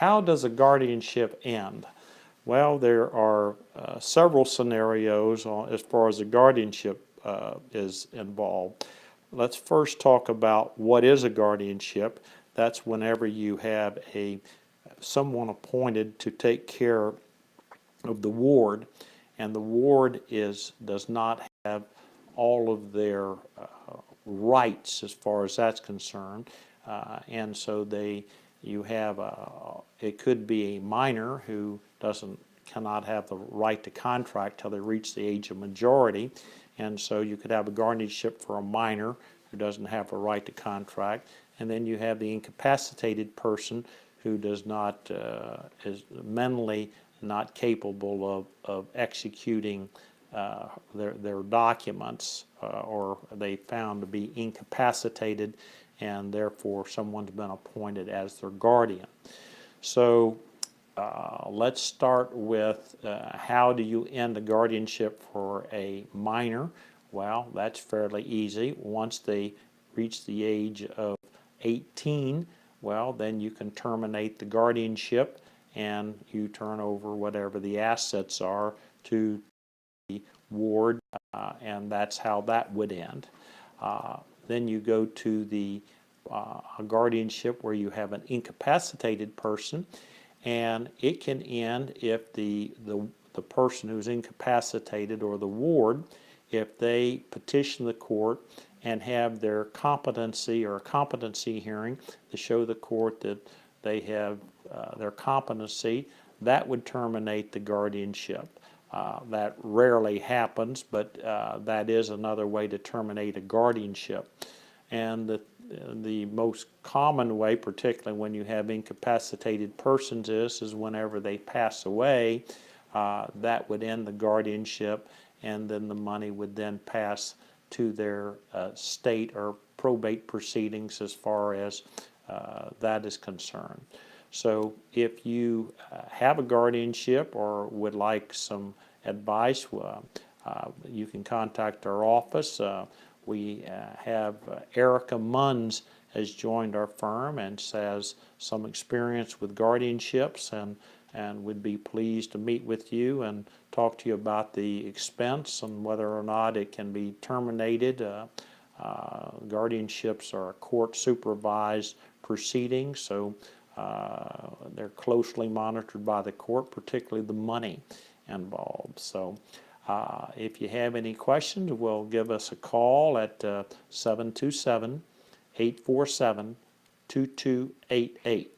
how does a guardianship end? Well, there are several scenarios as far as the guardianship is involved. Let's first talk about what is a guardianship. That's whenever you have someone appointed to take care of the ward, and the ward does not have all of their rights as far as that's concerned, and so you have it could be a minor who cannot have the right to contract till they reach the age of majority, and so you could have a guardianship for a minor who doesn't have a right to contract, and then you have the incapacitated person who is mentally not capable of executing their documents, or they found to be incapacitated, and therefore someone's been appointed as their guardian. So let's start with how do you end a guardianship for a minor? Well, that's fairly easy. Once they reach the age of 18, well, then you can terminate the guardianship and you turn over whatever the assets are to the ward, and that's how that would end. Then you go to a guardianship where you have an incapacitated person, and it can end if the person who's incapacitated, or the ward, if they petition the court and have their competency or a competency hearing to show the court that they have their competency, that would terminate the guardianship. That rarely happens, but that is another way to terminate a guardianship. And the most common way, particularly when you have incapacitated persons, is whenever they pass away, that would end the guardianship, and then the money would then pass to their state or probate proceedings as far as that is concerned. So if you have a guardianship or would like some advice, you can contact our office. We have Erica Munns has joined our firm and has some experience with guardianships, and would be pleased to meet with you and talk to you about the expense and whether or not it can be terminated. Guardianships are court supervised proceedings, so they're closely monitored by the court, particularly the money involved. So if you have any questions, well, give us a call at 727-847-2288.